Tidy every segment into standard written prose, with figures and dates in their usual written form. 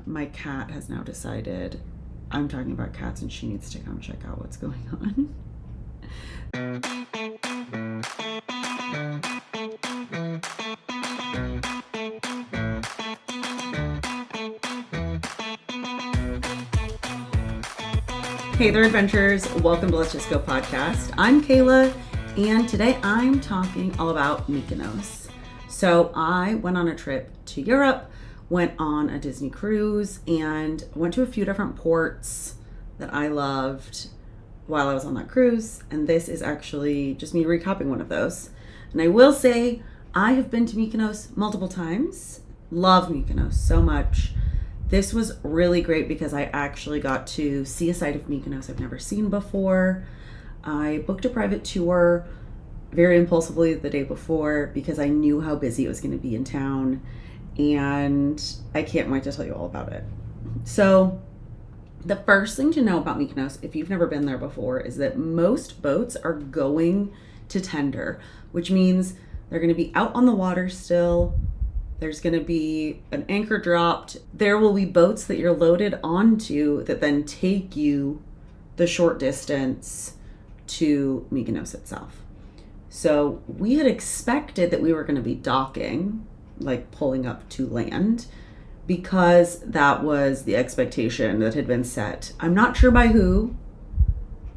my cat has now decided I'm talking about cats and she needs to come check out what's going on. Hey there, adventurers. Welcome to Let's Just Go podcast. I'm Kayla, and today I'm talking all about Mykonos. So I went on a trip to Europe, went on a Disney cruise, and went to a few different ports that I loved while I was on that cruise. And this is actually just me recapping one of those. And I will say I have been to Mykonos multiple times. Love Mykonos so much. This was really great because I actually got to see a side of Mykonos I've never seen before. I booked a private tour very impulsively the day before because I knew how busy it was going to be in town, and I can't wait to tell you all about it. So the first thing to know about Mykonos, if you've never been there before, is that most boats are going to tender, which means they're going to be out on the water still. There's going to be an anchor dropped. There will be boats that you're loaded onto that then take you the short distance to Mykonos itself. So we had expected that we were going to be docking, like pulling up to land, because that was the expectation that had been set. I'm not sure by who.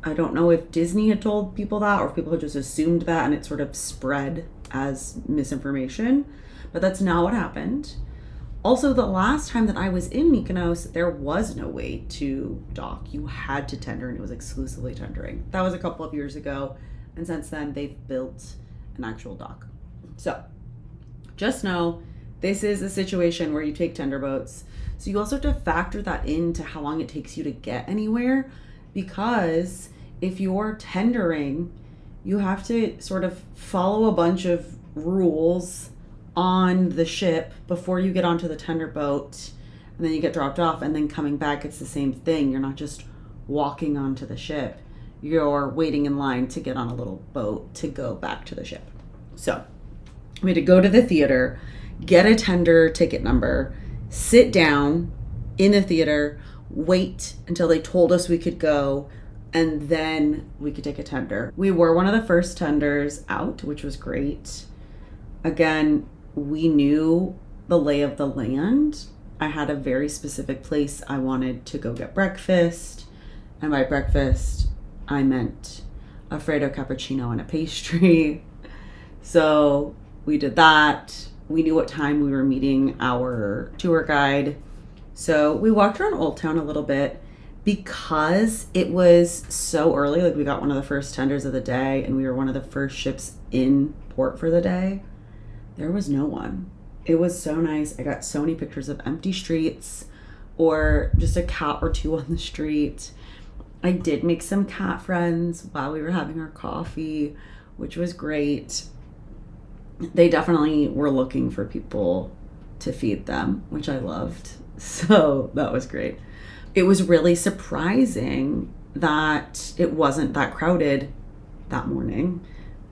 I don't know if Disney had told people that or if people had just assumed that and it sort of spread as misinformation. But that's not what happened. Also, the last time that I was in Mykonos, there was no way to dock. You had to tender, and it was exclusively tendering. That was a couple of years ago, and since then they've built an actual dock. So just know this is a situation where you take tender boats. So you also have to factor that into how long it takes you to get anywhere, because if you're tendering, you have to sort of follow a bunch of rules on the ship before you get onto the tender boat, and then you get dropped off, and then coming back it's the same thing. You're not just walking onto the ship, you're waiting in line to get on a little boat to go back to the ship. So we had to go to the theater, get a tender ticket number, sit down in the theater, wait until they told us we could go, and then we could take a tender. We were one of the first tenders out, which was great. Again, we knew the lay of the land. I had a very specific place I wanted to go get breakfast. And by breakfast, I meant a Freddo Cappuccino and a pastry. So we did that. We knew what time we were meeting our tour guide. So we walked around Old Town a little bit because it was so early. Like, we got one of the first tenders of the day and we were one of the first ships in port for the day. There was no one. It was so nice. I got so many pictures of empty streets or just a cat or two on the street. I did make some cat friends while we were having our coffee, which was great. They definitely were looking for people to feed them, which I loved. So that was great. It was really surprising that it wasn't that crowded that morning,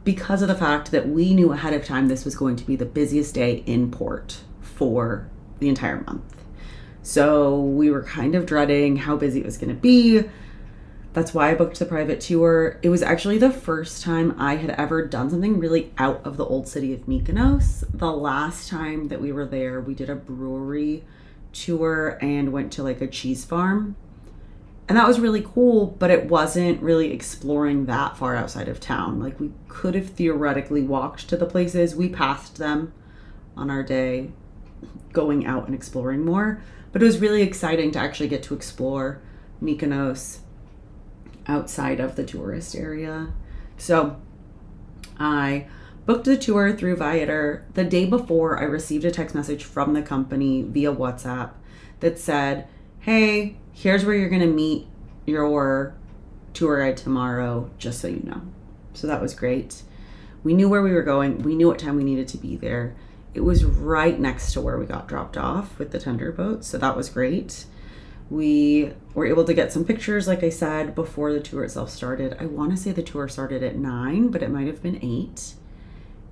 because of the fact that we knew ahead of time this was going to be the busiest day in port for the entire month. So we were kind of dreading how busy it was going to be. That's why I booked the private tour. It was actually the first time I had ever done something really out of the old city of Mykonos. The last time that we were there, we did a brewery tour and went to like a cheese farm. And that was really cool, but it wasn't really exploring that far outside of town. Like, we could have theoretically walked to the places. We passed them on our day going out and exploring more. But it was really exciting to actually get to explore Mykonos outside of the tourist area. So I booked the tour through Viator. The day before, I received a text message from the company via WhatsApp that said, hey, here's where you're going to meet your tour guide tomorrow, just so you know. So that was great. We knew where we were going. We knew what time we needed to be there. It was right next to where we got dropped off with the tender boat. So that was great. We were able to get some pictures, like I said, before the tour itself started. I want to say the tour started at 9, but it might have been 8.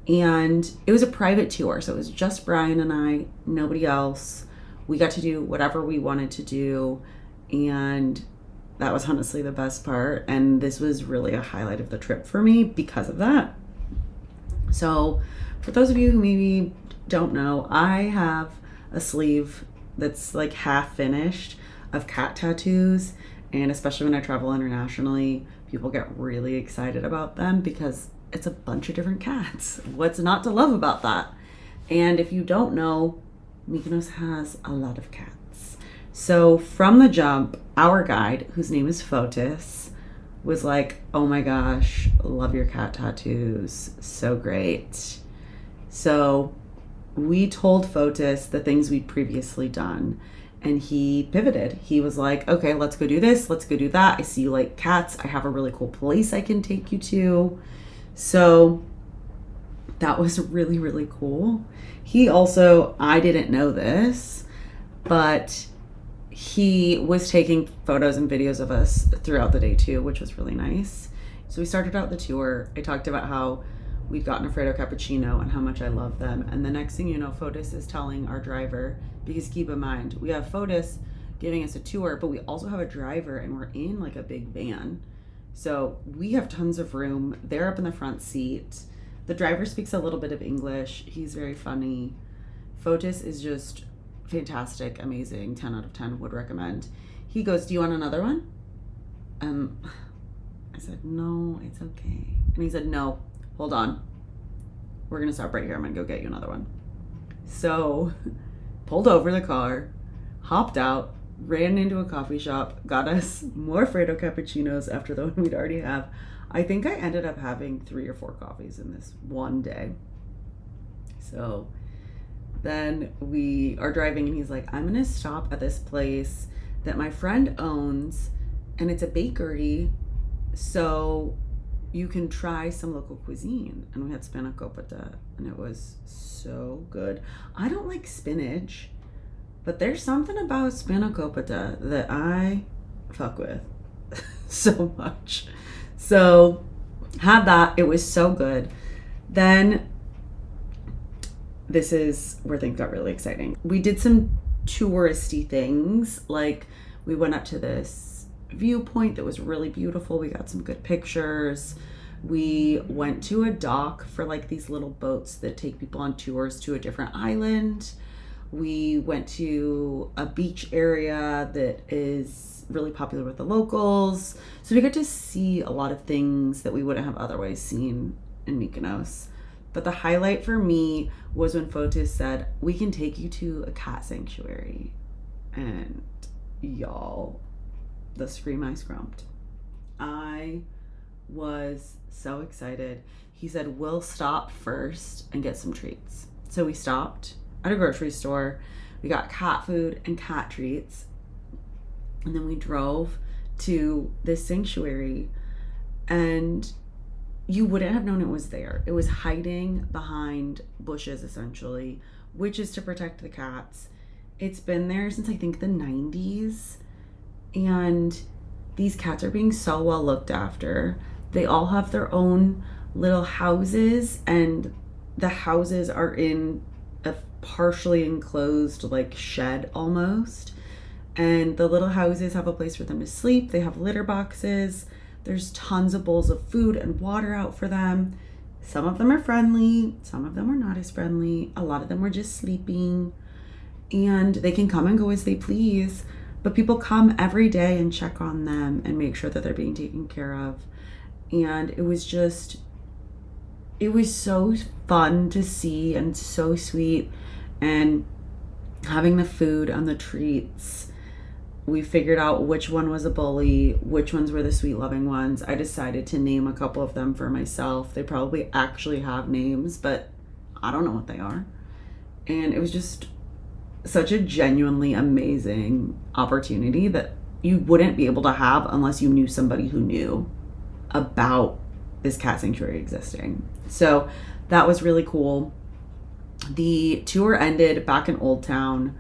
And it was a private tour. So it was just Brian and I, nobody else. We got to do whatever we wanted to do, and that was honestly the best part. And this was really a highlight of the trip for me because of that. So for those of you who maybe don't know, I have a sleeve that's like half finished of cat tattoos, and especially when I travel internationally, people get really excited about them because it's a bunch of different cats. What's not to love about that? And if you don't know, Mykonos has a lot of cats. So from the jump, our guide, whose name is Fotis, was like, oh my gosh, love your cat tattoos, so great. So we told Fotis the things we'd previously done, and he pivoted. He was like, okay, let's go do this, let's go do that. I see you like cats. I have a really cool place I can take you to. So that was really, really cool. He also, I didn't know this, but he was taking photos and videos of us throughout the day too, which was really nice. So we started out the tour. I talked about how we'd gotten a Freddo Cappuccino and how much I love them. And the next thing you know, Fotis is telling our driver, because keep in mind, we have Fotis giving us a tour, but we also have a driver, and we're in like a big van. So we have tons of room. They're up in the front seat. The driver speaks a little bit of English. He's very funny. Fotis is just fantastic, amazing, 10 out of 10, would recommend. He goes, do you want another one? I said, no, it's okay. And he said, no, hold on. We're gonna stop right here. I'm gonna go get you another one. So pulled over the car, hopped out, ran into a coffee shop, got us more Freddo Cappuccinos after the one we'd already have. I think I ended up having 3 or 4 coffees in this one day. So then we are driving, and he's like, I'm gonna stop at this place that my friend owns, and it's a bakery, so you can try some local cuisine. And we had spanakopita, and it was so good. I don't like spinach, but there's something about spanakopita that I fuck with so much. So had that, it was so good. Then this is where things got really exciting. We did some touristy things, like we went up to this viewpoint that was really beautiful. We got some good pictures. We went to a dock for like these little boats that take people on tours to a different island. We went to a beach area that is really popular with the locals. So we got to see a lot of things that we wouldn't have otherwise seen in Mykonos. But the highlight for me was when Fotis said, we can take you to a cat sanctuary. And y'all, the scream I scrumped. I was so excited. He said, we'll stop first and get some treats. So we stopped at a grocery store. We got cat food and cat treats. And then we drove to this sanctuary, and you wouldn't have known it was there. It was hiding behind bushes, essentially, which is to protect the cats. It's been there since I think the 90s, and these cats are being so well looked after. They all have their own little houses, and the houses are in a partially enclosed like shed almost. And the little houses have a place for them to sleep. They have litter boxes. There's tons of bowls of food and water out for them. Some of them are friendly. Some of them are not as friendly. A lot of them were just sleeping. And they can come and go as they please. But people come every day and check on them and make sure that they're being taken care of. And it was so fun to see and so sweet. And having the food and the treats, we figured out which one was a bully, which ones were the sweet loving ones. I decided to name a couple of them for myself. They probably actually have names, but I don't know what they are. And it was just such a genuinely amazing opportunity that you wouldn't be able to have unless you knew somebody who knew about this cat sanctuary existing. So that was really cool. The tour ended back in Old Town,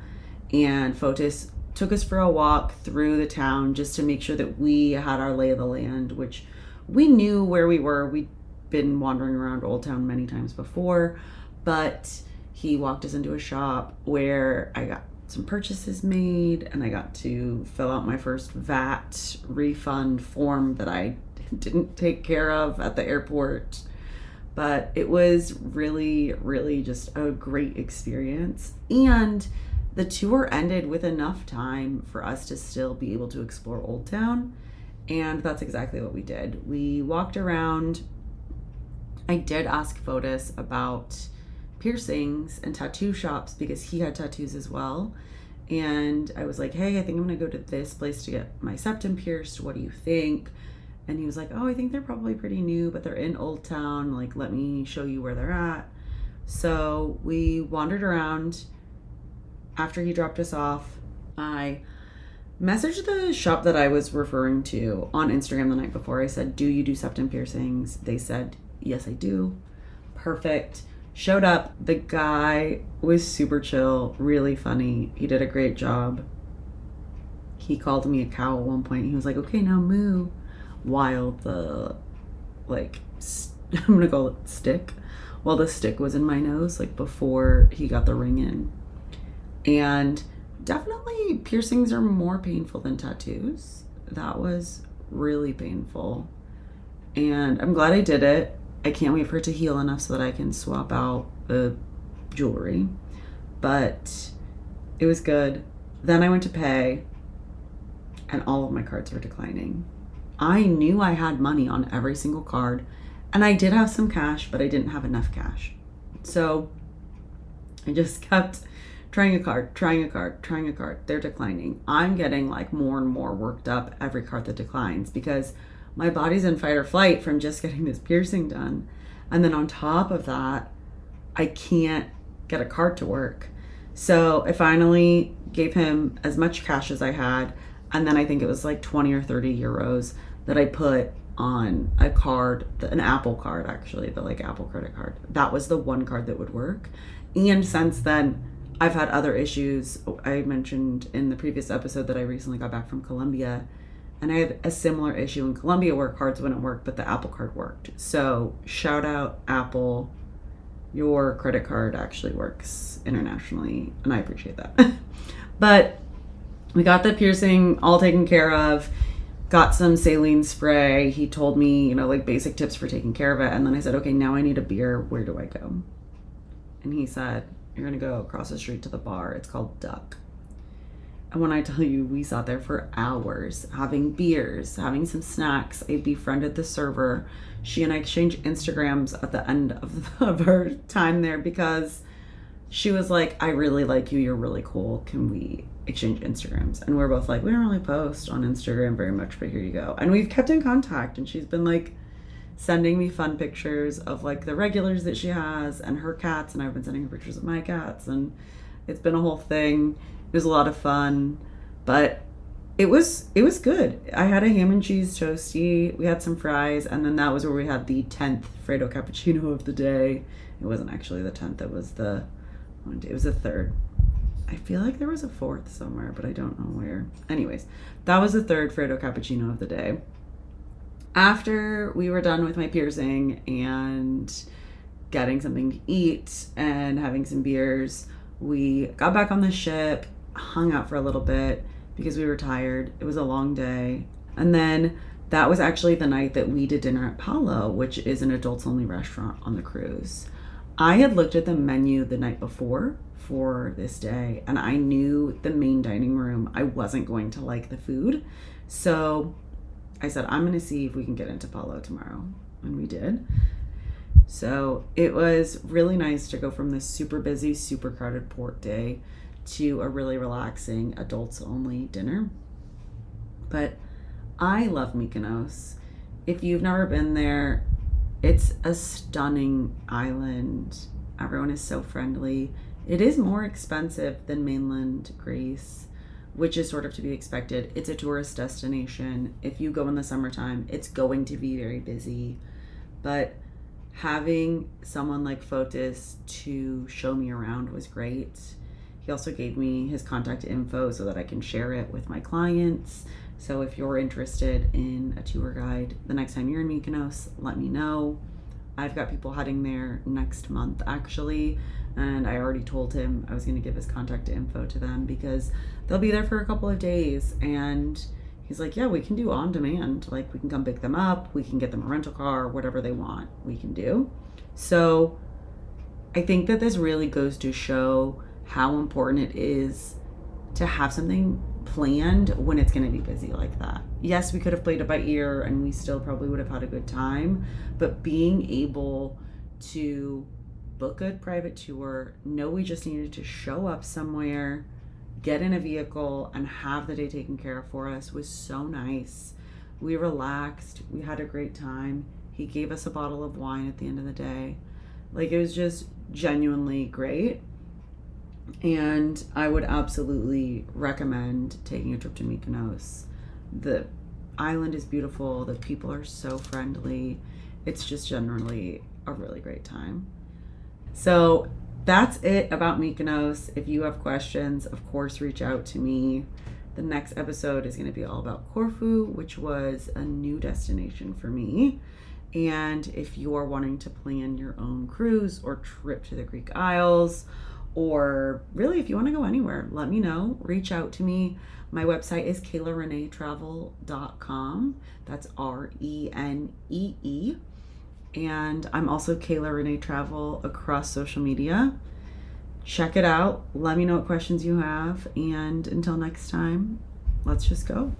and Fotis took us for a walk through the town just to make sure that we had our lay of the land, which we knew where we were. We'd been wandering around Old Town many times before, but he walked us into a shop where I got some purchases made, and I got to fill out my first VAT refund form that I didn't take care of at the airport. But it was really, really just a great experience. And the tour ended with enough time for us to still be able to explore Old Town. And that's exactly what we did. We walked around. I did ask Fotis about piercings and tattoo shops because he had tattoos as well. And I was like, hey, I think I'm going to go to this place to get my septum pierced. What do you think? And he was like, oh, I think they're probably pretty new, but they're in Old Town. Like, let me show you where they're at. So we wandered around. After he dropped us off, I messaged the shop that I was referring to on Instagram the night before. I said, do you do septum piercings? They said, yes, I do. Perfect. Showed up. The guy was super chill, really funny. He did a great job. He called me a cow at one point. He was like, okay, now moo. While the, I'm gonna call it stick, while the stick was in my nose, like before he got the ring in. And definitely piercings are more painful than tattoos. That was really painful. And I'm glad I did it. I can't wait for it to heal enough so that I can swap out the jewelry. But it was good. Then I went to pay, and all of my cards were declining. I knew I had money on every single card, and I did have some cash, but I didn't have enough cash. So I just kept trying a card. They're declining. I'm getting like more and more worked up every card that declines because my body's in fight or flight from just getting this piercing done. And then on top of that, I can't get a card to work. So I finally gave him as much cash as I had. And then I think it was like 20 or 30 euros that I put on a card, an Apple card, actually, the like Apple credit card. That was the one card that would work. And since then, I've had other issues. I mentioned in the previous episode that I recently got back from Colombia, and I had a similar issue in Colombia where cards wouldn't work, but the Apple card worked. So shout out Apple. Your credit card actually works internationally, and I appreciate that. But we got the piercing all taken care of, got some saline spray. He told me, like basic tips for taking care of it. And then I said, okay, now I need a beer. Where do I go? And he said, you're going to go across the street to the bar. It's called Duck. And when I tell you, we sat there for hours having beers, having some snacks. I befriended the server. She and I exchanged Instagrams at the end of her time there because she was like, I really like you. You're really cool. Can we exchange Instagrams? And we're both like, we don't really post on Instagram very much, but here you go. And we've kept in contact, and she's been like sending me fun pictures of like the regulars that she has and her cats, and I've been sending her pictures of my cats, and it's been a whole thing. It was a lot of fun, but it was good. I had a ham and cheese toasty. We had some fries, and then that was where we had the 10th Freddo Cappuccino of the day. It wasn't actually the 10th. It was the third. I feel like there was a fourth somewhere, but I don't know where. Anyways, that was the third Freddo Cappuccino of the day. After we were done with my piercing and getting something to eat and having some beers, we got back on the ship, hung out for a little bit because we were tired. It was a long day. And then that was actually the night that we did dinner at Palo, which is an adults only restaurant on the cruise. I had looked at the menu the night before for this day, and I knew the main dining room, I wasn't going to like the food. So I said, I'm going to see if we can get into Palo tomorrow. And we did. So it was really nice to go from this super busy, super crowded port day to a really relaxing adults only dinner. But I love Mykonos. If you've never been there, it's a stunning island. Everyone is so friendly. It is more expensive than mainland Greece, which is sort of to be expected. It's a tourist destination. If you go in the summertime, it's going to be very busy. But having someone like Fotis to show me around was great. He also gave me his contact info so that I can share it with my clients. So if you're interested in a tour guide, the next time you're in Mykonos, let me know. I've got people heading there next month actually, and I already told him I was going to give his contact info to them because they'll be there for a couple of days. And he's like, yeah, we can do on demand. Like, we can come pick them up, we can get them a rental car, whatever they want, we can do. So I think that this really goes to show how important it is to have something planned when it's going to be busy like that. Yes, we could have played it by ear and we still probably would have had a good time, but being able to book a private tour, know we just needed to show up somewhere, get in a vehicle, and have the day taken care of for us was so nice. We relaxed, we had a great time. He gave us a bottle of wine at the end of the day. Like, it was just genuinely great. And I would absolutely recommend taking a trip to Mykonos. The island is beautiful. The people are so friendly. It's just generally a really great time. So that's it about Mykonos. If you have questions, of course, reach out to me. The next episode is going to be all about Corfu, which was a new destination for me. And if you are wanting to plan your own cruise or trip to the Greek Isles, or really if you want to go anywhere, let me know. Reach out to me. My website is kaylareneetravel.com. That's RENEE. And I'm also Kayla Renee Travel across social media. Check it out. Let me know what questions you have. And until next time, let's just go.